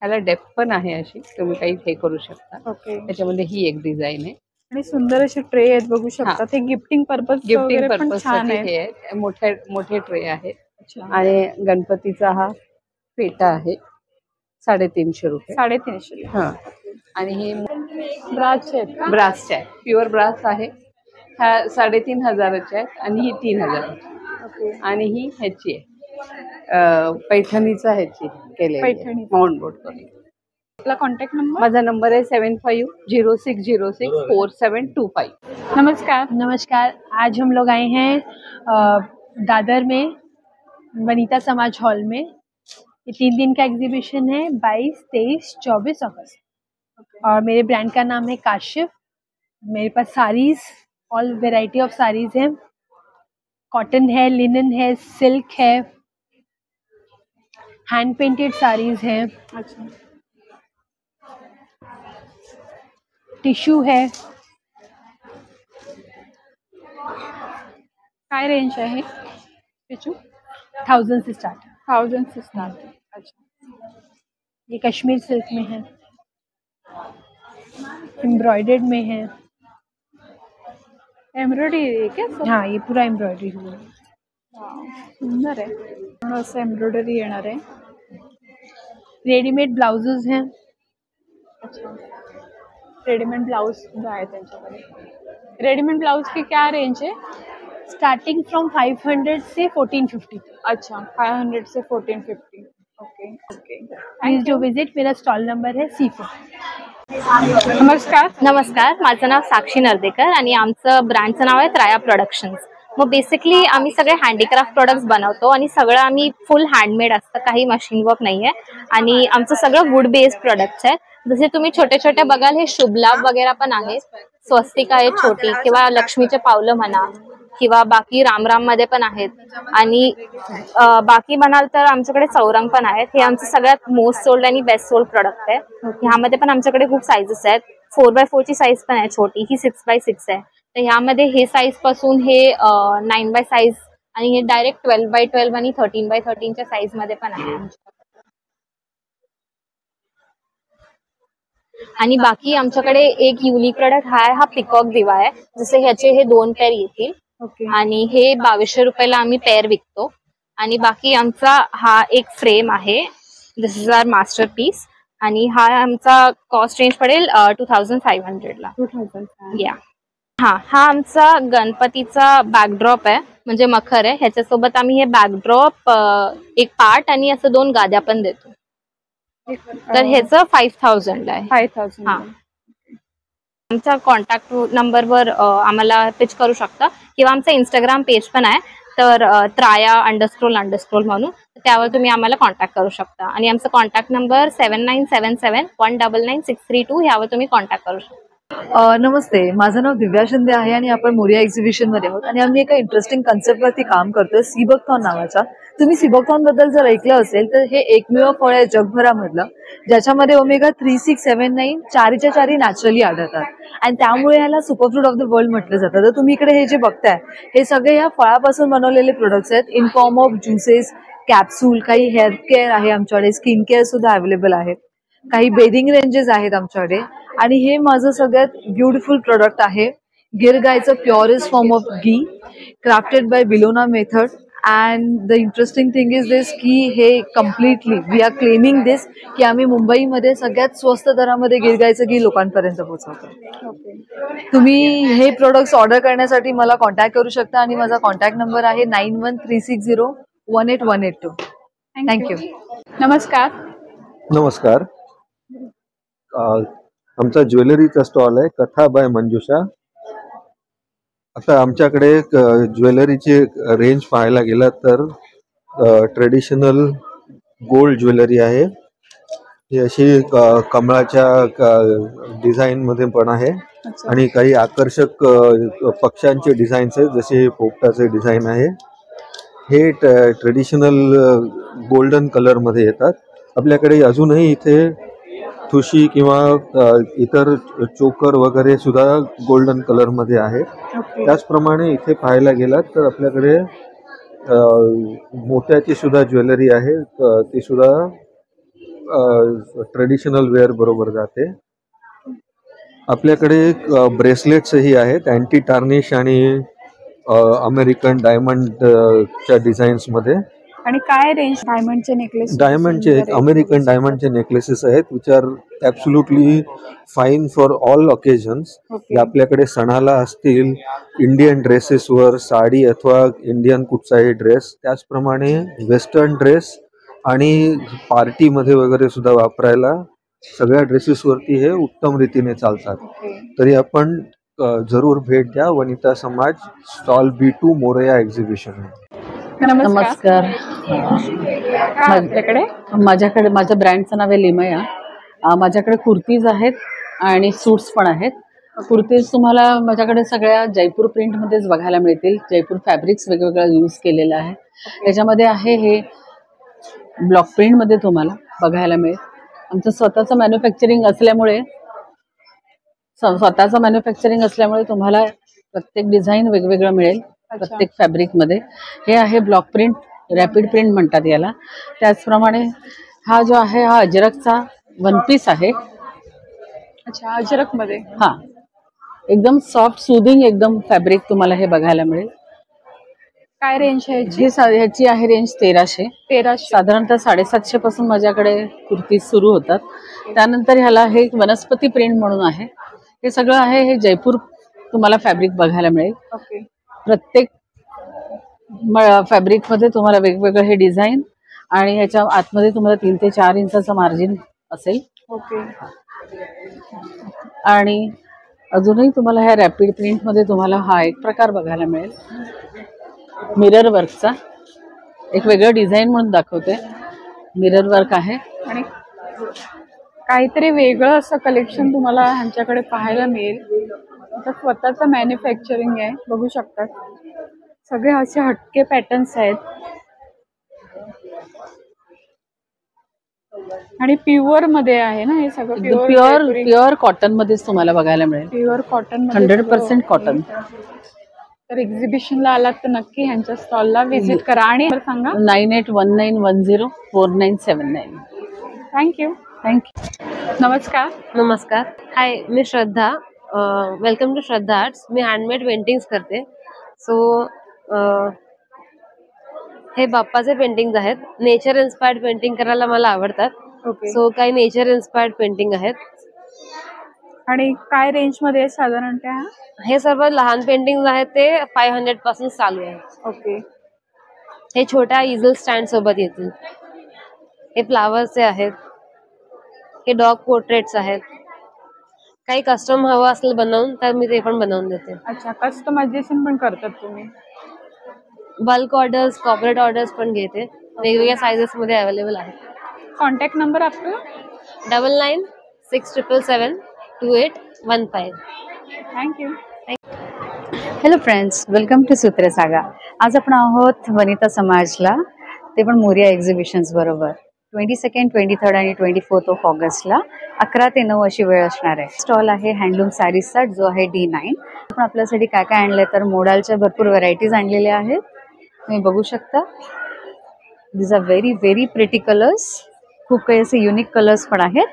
ह्याला डेप्थ पण आहे अशी, तुम्ही काही हे करू शकता. ओके. त्याच्यामध्ये ही एक डिझाईन आहे. आणि सुंदर असे ट्रे आहेत बघू शकता. ते गिफ्टिंग पर्पज साठी हे आहे. मोठे ट्रे आहे. आणि गणपतीचा हा पेटा आहे 350 रुपये. 350. हा. आणि हे ब्रासचे आहेत का? ब्रासचे आहे, प्युअर ब्रास आहे. ह्या 3500च्या आहेत आणि ही 3000. ओके. आणि ही ह्याची आहे पैठणीचा ह्याची केलेली माउंट बोर्ड करून. आपला कॉन्टॅक्ट नंबर? माझा नंबर आहे 7506064725. नमस्कार. आज हम लोग आए हैं दादर में वनीता समाज हॉल में. ये 3 दिन का एग्जीबिशन है, 22, 23, 24 अगस्त. और मेरे ब्रांड का नाम है काशिफ. मेरे pass saris, all variety of saris हैं. कॉटन है, लिनन है, सिल्क है, हैंड पेंटेड साड़ीज हैं. अच्छा. टिश्यू है. काय रेंज आहे? 1000 से स्टार्ट. 1000 से स्टार्ट है। अच्छा, ये कश्मीर सिल्क में है, एम्ब्रॉयडर्ड में है। एम्ब्रॉयडरी आहे क्या सब? हाँ, ये पूरा एम्ब्रॉयडरी हुआ है। वाव, सुंदर आहे। पूर्ण असं एम्ब्रॉयडरी येणार आहे। रेडीमेड ब्लाउजेस हैं। अच्छा, रेडीमेड ब्लाउज सुद्धा आहे त्यांच्याकडे। रेडीमेड ब्लाउज की क्या रेंज है? स्टार्टिंग फ्रॉम 500 से 1450। अच्छा, 500 से 1450। Okay okay, please do visit. मेरा स्टॉल नंबर है C4। नमस्कार। नमस्कार, माझं नाव साक्षी नर्देकर आणि आमचं ब्रँडचं नाव आहे त्राया प्रोडक्शन्स। मग बेसिकली आम्ही सगळे हँडीक्राफ्ट प्रोडक्ट्स बनवतो आणि सगळं आम्ही फुल हँडमेड असतं, काही मशीन वर्क नाहीये आणि आमचं सगळं वुड बेस्ड प्रोडक्ट्स आहेत। जसे तुम्ही छोटे छोटे बघाल हे शुभ लाभ वगैरे पण आहेत, स्वस्तिका आहे छोटी किंवा लक्ष्मीचे पावलं म्हणा किंवा बाकी रामराम मध्ये पण आहेत आणि बाकी म्हणाल तर आमच्याकडे चौरंग पण आहेत। हे आमचं सगळ्यात मोस्ट सोल्ड आणि बेस्ट सोल्ड प्रोडक्ट आहे। ह्यामध्ये पण आमच्याकडे खूप साईजेस आहेत। 4x4 ची साईज पण आहे छोटी, ही 6x6 आहे। तर ह्यामध्ये हे साईज पासून हे 9x साईज आणि हे डायरेक्ट 12x12 आणि 13x13 च्या साईज मध्ये पण आहे। आणि बाकी आमच्याकडे एक युनिक प्रोडक्ट हा पिकॉक दिवा आहे। जसे ह्याचे हे 2 पेअर येतील आणि हे 2200 रुपयाला आम्ही पेअर विकतो। आणि बाकी आमचा हा एक फ्रेम आहे, दिस इज आवर मास्टर पीस आणि हा आमचा कॉस्ट रेंज पडेल 2500 ला। 2500 या हा आमचा गणपतीचा बॅकड्रॉप आहे, म्हणजे मखर आहे। ह्याच्यासोबत आम्ही हे बॅकड्रॉप एक पार्ट आणि असं 2 गाद्या पण देतो। तर ह्याचं 5000 आहे। 5000। हा, आमचा कॉन्टॅक्ट नंबरवर आम्हाला पिच करू शकता किंवा आमचा इंस्टाग्राम पेज पण आहे, तर त्राया__ म्हणून, त्यावर तुम्ही आम्हाला कॉन्टॅक्ट करू शकता। आणि आमचा कॉन्टॅक्ट नंबर 7977199632 ह्यावर तुम्ही कॉन्टॅक्ट करू शकता। नमस्ते, माझं नाव दिव्या शिंदे आहे आणि आपण मोरिया एक्झिबिशन मध्ये आहोत आणि आम्ही एका इंटरेस्टिंग कन्सेप्टवरती काम करतोय, सीबकथॉन नावाचा। तुम्ही सीबकथॉन बद्दल जर ऐकलं असेल तर हे एकमेव फळ आहे जगभरामधलं ज्याच्यामध्ये ओमेगा 3, 6, 7, 9 4च्या 4 नॅचरली आढळतात आणि त्यामुळे ह्याला सुपरफ्रूट ऑफ द वर्ल्ड म्हटलं जातं। तर तुम्ही इकडे हे जे बघताय हे सगळे ह्या फळापासून बनवलेले प्रोडक्ट्स आहेत, in form of juices, capsule, काही हेअर केअर आहे आमच्याकडे, स्किन केअर सुद्धा अवेलेबल आहे, काही बेदिंग रेंजेस आहेत आमच्याकडे। आणि हे माझं सगळ्यात ब्युटिफुल प्रोडक्ट आहे, गिर गायचं purest form of ghee, crafted by bilona method. And the interesting thing is this की हे completely we are claiming this की आम्ही मुंबईमध्ये सगळ्यात स्वस्त दरामध्ये गिर गायचं घी लोकांपर्यंत पोहोचवतो। तुम्ही हे प्रोडक्ट्स ऑर्डर करण्यासाठी मला कॉन्टॅक्ट करू शकता आणि माझा कॉन्टॅक्ट नंबर आहे 9136018182। थँक्यू। नमस्कार। नमस्कार, आमचा ज्वेलरीचा स्टॉल आहे कथा बाय मंजुषा। आता आमच्याकडे ज्वेलरीची रेंज पाहायला गेला तर ट्रेडिशनल गोल्ड ज्वेलरी आहे, ही अशी कमळाच्या डिझाईन मध्ये पण आहे आणि काही आकर्षक पक्ष्यांचे डिझाईन्स आहेत, जसे पोपटाचे डिझाईन आहे। हे ट्रेडिशनल गोल्डन कलर मध्ये येतात। आपल्याकडे अजूनही इथे ठुशी किंवा इतर चोकर वगैरे सुद्धा गोल्डन कलर मध्ये आहे। त्याचप्रमाणे इथे पाहायला गेलात तर आपल्याकडे मोत्याची सुद्धा ज्वेलरी आहे, ती सुद्धा ट्रेडिशनल वेअर बरोबर जाते। आपल्याकडे ब्रेसलेट्सही आहेत, अँटी टार्निश आणि अमेरिकन डायमंडच्या डिझाईन्स मध्ये। आणि काय रेंज डायमंडचे नेकलेस? डायमंडचे अमेरिकन डायमंडचे नेकलेसेस आहेत, which are absolutely fine for all occasions. आपल्याकडे सणाला असतील, इंडियन ड्रेसेसवर साडी अथवा इंडियन कुठचाही ड्रेस, त्याचप्रमाणे वेस्टर्न ड्रेस आणि पार्टीमध्ये वगैरे सुद्धा वापरायला सगळ्या ड्रेसेसवरती हे उत्तम रीतीने चालतात। तरी आपण जरूर भेट द्या, वनिता समाज, स्टॉल B2 मोरया एक्झिबिशन। नमस्कार। माझ्याकडे माझ्या ब्रँडचं नाव आहे लिमया। माझ्याकडे कुर्तीज आहेत आणि सूट्स पण आहेत। कुर्तीज तुम्हाला माझ्याकडे सगळ्या जयपूर प्रिंटमध्येच बघायला मिळतील, जयपूर फॅब्रिक्स वेगवेगळ्या यूज केलेलं आहे। त्याच्यामध्ये आहे हे ब्लॉक प्रिंटमध्ये तुम्हाला बघायला मिळेल। आमचं स्वतःचं मॅन्युफॅक्चरिंग असल्यामुळे तुम्हाला प्रत्येक डिझाईन वेगवेगळं मिळेल प्रत्येक फॅब्रिकमध्ये। हे आहे ब्लॉक प्रिंट, रॅपिड प्रिंट म्हणतात याला. त्याचप्रमाणे हा जो आहे हा अजरकचा वन पीस आहे. अच्छा, अजरक मध्ये. हा, एकदम सॉफ्ट सुदिंग एकदम फॅब्रिक तुम्हाला हे बघायला मिळेल. काय रेंज आहे ह्याची आहे रेंज 1300. साधारणतः 750 पासून माझ्याकडे कुर्ती सुरू होतात. त्यानंतर ह्याला हे वनस्पती प्रिंट म्हणून आहे. हे सगळं आहे हे जयपूर तुम्हाला फॅब्रिक बघायला मिळेल. ओके. प्रत्येक फॅब्रिक मध्ये तुम्हाला वेगवेगळं हे डिझाईन आणि ह्याच्या आतमध्ये तुम्हाला 3 ते 4 इंचाचं मार्जिन असेल. ओके. आणि अजूनही तुम्हाला ह्या रॅपिड प्रिंट मध्ये तुम्हाला हा एक प्रकार बघायला मिळेल मिरर वर्कचा. एक वेगळं डिझाईन म्हणून दाखवते. मिरर वर्क आहे आणि काहीतरी वेगळं असं कलेक्शन तुम्हाला ह्यांच्याकडे पाहायला मिळेल. आता स्वतःचं मॅन्युफॅक्चरिंग आहे, बघू शकतात. सगळे असे हटके पॅटर्न्स आहेत आणि प्युअर मध्ये आहे ना हे सगळं. प्युअर कॉटन मध्येच तुम्हाला बघायला मिळेल. Pure cotton, 100% cotton. तर एक्झिबिशनला आलात तर नक्की ह्यांच्या स्टॉलला व्हिजिट करा. आणि सांगा 9819104979. थँक्यू. नमस्कार. नमस्कार. हाय, मी Shraddha. Welcome to Shraddha arts. मी हँडमेड पेंटिंग्स करते. सो हे बाप्पाचे पेंटिंग्स आहेत. नेचर इन्स्पायर्ड पेंटिंग करायला मला आवडतात. सो काही नेचर इन्स्पायर्ड पेंटिंग आहेत. आणि काय रेंज मध्ये साधारणतः? हे सर्व लहान पेंटिंग्स आहेत ते 500 पासून चालू आहे. ओके. हे छोट्या इझल स्टँड सोबत येतील. हे फ्लावर्सचे आहेत. हे डॉग पोर्ट्रेट्स आहेत. काही कस्टम हवं असेल बनवून तर मी ते पण बनवून देते. अच्छा, कस्टमायझेशन पण करतात तुम्ही? बल्क ऑर्डर्स, कॉर्पोरेट ऑर्डर्स पण घेते. वेगवेगळ्या साइजेस मध्ये अवेलेबल आहे. कॉन्टॅक्ट नंबर आपला? 9967772815. Thank you. Hello friends, welcome to Sutrasaga. आज आपण आहोत वनिता समाजला, ते पण मोरिया एक्झिबिशन्स बरोबर. 22nd, 23rd आणि 24th ऑगस्टला 11 ते 9 अशी वेळ असणार आहे. स्टॉल आहे हँडलूम सॅरीजचा जो आहे D9. आपण आपल्यासाठी काय काय आणलंय तर मोडालच्या भरपूर व्हरायटीज आणलेल्या आहेत. तुम्ही बघू शकता. These are very very pretty colours. खूप काही असे युनिक कलर्स पण आहेत.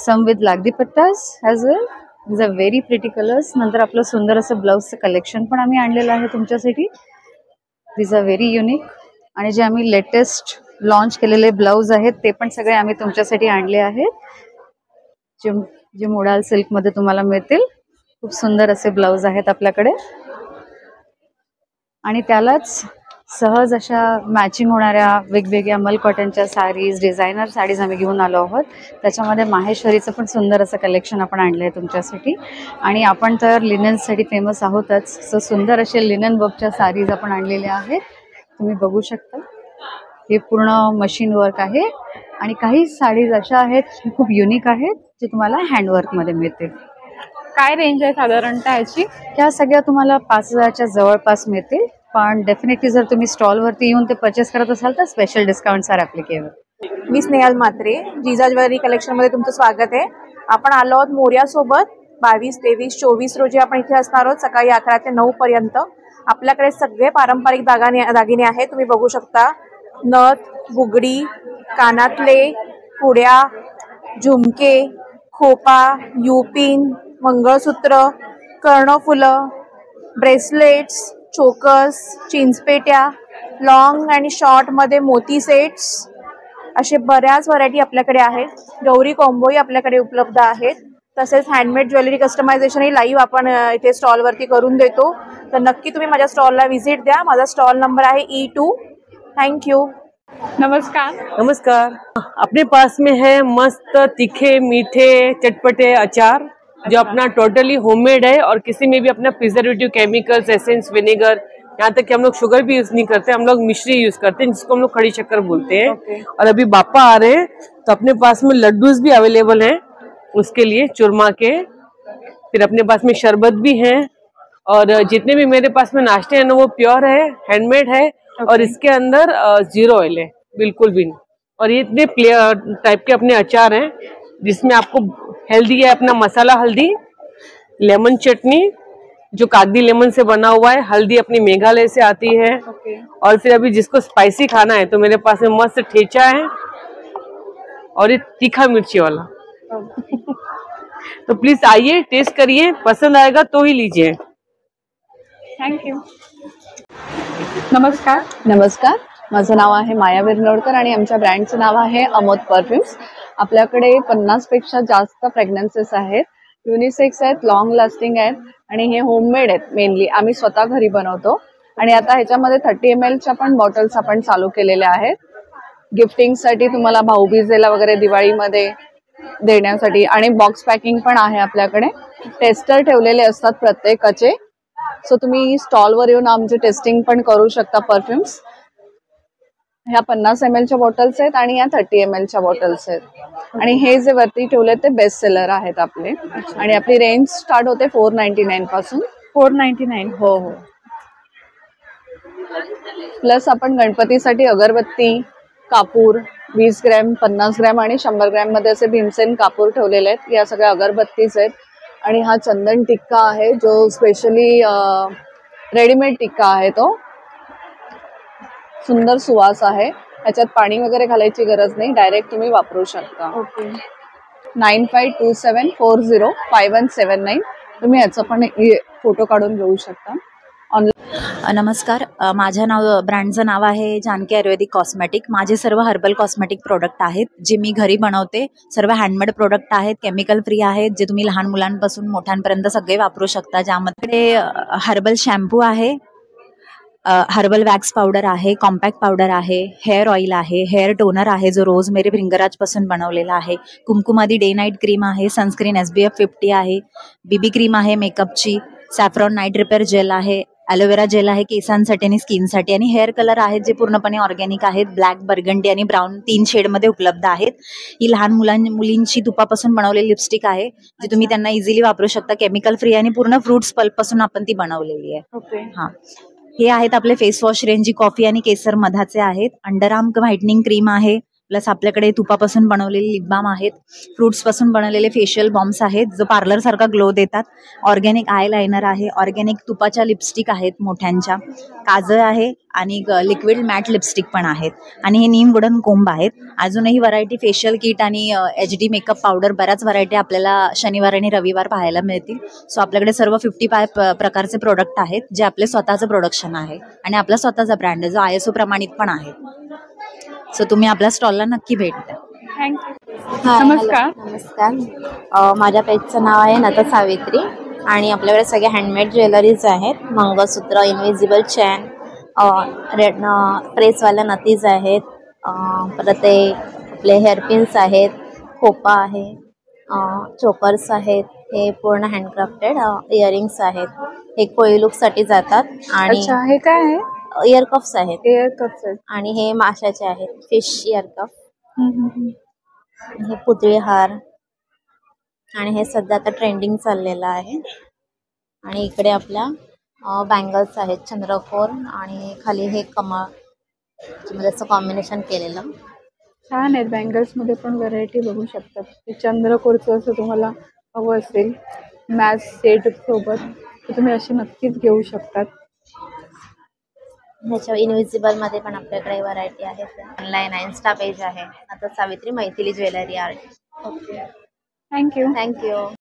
सम विथ लागदी पट्टास as well. These are very pretty colours. नंतर आपलं सुंदर असं ब्लाऊजचं कलेक्शन पण आम्ही आणलेलं आहे तुमच्यासाठी. These are very unique. आणि जे आम्ही लेटेस्ट लॉन्च केलेले ब्लाऊज आहेत ते पण सगळे आम्ही तुमच्यासाठी आणले आहेत. जे मोडाल सिल्कमध्ये तुम्हाला मिळतील. खूप सुंदर असे ब्लाऊज आहेत आपल्याकडे. आणि त्यालाच सहज अशा मॅचिंग होणाऱ्या वेगवेगळ्या मल कॉटनच्या साडीज, डिझायनर साडीज आम्ही घेऊन आलो आहोत. त्याच्यामध्ये माहेश्वरीचं पण सुंदर असं कलेक्शन आपण आणलं आहे तुमच्यासाठी. आणि आपण तर लिनन्ससाठी फेमस आहोतच. सो सुंदर असे लिनन वर्कच्या साडीज आपण आणलेल्या आहेत. तुम्ही बघू शकता. हे पूर्ण मशीन वर्क आहे. आणि काही साडीज अशा आहेत की खूप युनिक आहेत जे तुम्हाला हँडवर्कमध्ये मिळतील. काय रेंज आहे साधारणतः ह्याची? ह्या सगळ्या तुम्हाला 5000च्या जवळपास मिळतील. पण डेफिनेटली जर तुम्ही स्टॉलवरती येऊन ते परचेस करत असाल तर स्पेशल डिस्काउंट्स आर ॲप्लिकेबल. मी स्नेहल म्हात्रे, जिजा ज्वेलरी कलेक्शनमध्ये तुमचं स्वागत आहे. आपण आलो आहोत मोर्या सोबत. 22, 23, 24 रोजी आपण इथे असणार आहोत सकाळी 11 ते 9 पर्यंत. आपल्याकडे सगळे पारंपरिक दागिने आहेत. तुम्ही बघू शकता. नथ, बुगडी, कानातले, पुड्या, झुमके, खोपा, युपिन, मंगळसूत्र, कर्णफुलं, ब्रेसलेट्स, चोकर्स, चिंचपेट्या, लॉंग आणि शॉर्ट मध्ये मोती सेट्स, असे बऱ्याच व्हरायटी आपल्याकडे आहेत. गौरी कॉम्बोही आपल्याकडे उपलब्ध आहेत. तसेच हँडमेड ज्वेलरी कस्टमायझेशनही लाईव्ह आपण इथे स्टॉलवरती करून देतो. तर नक्की तुम्ही माझ्या स्टॉलला व्हिजिट द्या. माझा स्टॉल नंबर आहे E2. Thank you. नमस्कार. नमस्कार. अपने पास में है मस्त तीखे मीठे चटपटे अचार जो अपना टोटली होममेड है और किसी में भी अपना प्रिजर्वेटिव, केमिकल्स, एसेंस, विनेगर, यहाँ तक कि हम लोग शुगर भी यूज नहीं करते. हम लोग मिश्री यूज करते हैं जिसको हम लोग खड़ी शक्कर बोलते हैं. और अभी बापा आ रहे हैं तो अपने पास में लड्डूज भी अवेलेबल हैं उसके लिए, चूरमा के. फिर अपने पास में शरबत भी है. और जितने भी मेरे पास में नाश्ते हैं ना वो प्योर है, हैंडमेड है. और इसके अंदर 0 ऑयल है, बिल्कुल भी नहीं. और ये इतने टाइप के अपने अचार हैं जिसमें आपको हेल्दी है अपना मसाला हल्दी, लेमन चटनी, जो कागदी लेमन से बना हुआ है, हल्दी अपनी मेघालय से आती है। और फिर अभी जिसको स्पाइसी खाना है तो मेरे पास में मस्त ठेचा है और ये तीखा मिर्ची वाला। तो प्लीज आइए, टेस्ट करिए, पसंद आएगा तो ही लीजिए। थँक्यू। नमस्कार। नमस्कार, माझं नाव आहे माया विरनोडकर आणि आमच्या ब्रँडचं नाव आहे अमोद परफ्युम्स। आपल्याकडे 50 पेक्षा जास्त फ्रेग्रन्सेस आहेत, युनिसेक्स आहेत, लॉंग लास्टिंग आहेत आणि हे होममेड आहेत। मेनली आम्ही स्वतः घरी बनवतो आणि आता ह्याच्यामध्ये 30 ml च्या पण बॉटल्स आपण चालू केलेल्या आहेत गिफ्टिंगसाठी, तुम्हाला भाऊबीजेला वगैरे दिवाळीमध्ये देण्यासाठी। आणि बॉक्स पॅकिंग पण आहे आपल्याकडे, टेस्टर ठेवलेले असतात प्रत्येकाचे, सो तुम्ही स्टॉलवर येऊन आमचे टेस्टिंग पण करू शकता परफ्युम्स। ह्या 50 ml च्या बॉटल्स आहेत आणि या 30 ml च्या बॉटल्स आहेत आणि हे जे वरती ठेवले ते बेस्ट सेलर आहेत आपले। आणि आपली रेंज स्टार्ट होते 499 पासून। 499? हो हो। प्लस आपण गणपतीसाठी अगरबत्ती, कापूर 20 ग्रॅम, 50 ग्रॅम आणि 100 ग्रॅम मध्ये असे भीमसेन कापूर ठेवलेले आहेत। या सगळ्या अगरबत्तीज आहेत आणि हा चंदन टिक्का आहे जो स्पेशली रेडीमेड टिक्का आहे, तो सुंदर सुवास आहे, ह्याच्यात पाणी वगैरे घालायची गरज नाही, डायरेक्ट तुम्ही वापरू शकता। ओके। 9527405179 तुम्ही ह्याचा पण फोटो काढून घेऊ शकता। नमस्कार, माझ्या ब्रँडचं नाव आहे जानकी आयुर्वेदिक कॉस्मेटिक। माझे सर्व हर्बल कॉस्मेटिक प्रोडक्ट आहेत जे मी घरी बनवते, सर्व हँडमेड प्रोडक्ट आहेत, केमिकल फ्री आहेत, जे तुम्ही लहान मुलांपासून मोठ्यांपर्यंत सगळे वापरू शकता। ज्यामध्ये हर्बल शॅम्पू आहे, हर्बल वॅक्स पावडर आहे, कॉम्पॅक्ट पावडर आहे, हेअर ऑइल आहे, हेअर टोनर आहे जो रोजमेरी भृंगराज पासून बनवलेला आहे, कुमकुमादी डे नाईट क्रीम आहे, सनस्क्रीन SPF 50 आहे, बीबी क्रीम आहे मेकअपची, सॅफ्रॉन नाईट रिपेअर जेल आहे, ॲलोवेरा जेल आहे केसांसाठी आणि स्किनसाठी, आणि हेअर कलर आहेत जे पूर्णपणे ऑर्गॅनिक आहेत, ब्लॅक, बर्गंडी आणि ब्राऊन 3 शेडमध्ये उपलब्ध आहेत। ही लहान मुलींची तुपापासून बनवलेली लिपस्टिक आहे जी तुम्ही त्यांना इझिली वापरू शकता, केमिकल फ्री आणि पूर्ण फ्रुट्स पल्प पासून आपण ती बनवलेली आहे। ओके। हां, हे आहेत आपले फेस वॉश रेंज, कॉफी आणि केसर मधाचे आहेत, अंडरआर्म व्हाईटनिंग क्रीम आहे, प्लस आपल्याकडे तुपापासून बनवलेले लिप बाम आहेत, फ्रुट्स पासून बनवलेले फेशियल बॉम्ब्स आहेत जो पार्लर सारखा ग्लो देतात, ऑर्गॅनिक आय लायनर आहे, ऑर्गॅनिक तुपाच्या लिपस्टिक आहेत मोठ्यांच्या, काजळ आहे आणि लिक्विड मॅट लिपस्टिक पण आहेत, आणि हे नीम वुडन कोंब आहेत। अजूनही व्हरायटी फेशियल किट आणि HD मेकअप पावडर, बऱ्याच व्हरायटी आपल्याला शनिवार आणि रविवार पाहायला मिळतील। सो आपल्याकडे सर्व 55 प्रकारचे प्रोडक्ट आहेत जे आपले स्वतःचं प्रोडक्शन आहे आणि आपला स्वतःचा ब्रँड आहे जो ISO प्रमाणित पण आहे। सो तुम्ही आपल्या स्टॉलला नक्की भेट द्या। थँक्यू। नमस्कार। नमस्कार, माझ्या पेजचं नाव आहे नता सावित्री आणि आपल्याकडे सगळे हँडमेड ज्वेलरीज आहेत, मंगळसूत्र, इनविजिबल चॅन, रेड प्रेसवाल्या नथीज आहेत, परत ते आपले हेअरपिन्स आहेत, खोपा आहे, चोकर्स आहेत, हे पूर्ण हँडक्राफ्टेड इयरिंग्स आहेत, हे कोळी लुकसाठी जातात। आणि हे काय आहे? इयर कप्स आहेत, एअर कप्स आहेत आणि हे माशाचे आहेत, फिश इयर कप, हे पुतळी हार, आणि हे सध्या आता ट्रेंडिंग चाललेलं आहे। आणि इकडे आपल्या बँगल्स आहेत, चंद्रकोर आणि खाली हे कमळ मध्ये असं कॉम्बिनेशन केलेलं, छान आहेत। बँगल्स मध्ये पण व्हरायटी बघू शकतात, चंद्रकोरचं असं तुम्हाला हवं असेल मॅच सेट सोबत तर तुम्ही अशी नक्कीच घेऊ शकतात। ह्याच्या इनविजिबल मध्ये पण आपल्याकडे व्हरायटी आहे, ऑनलाईन इन्स्टा पेज आहे, आता Savitri Maithili jewellery art. Thank you. Thank you.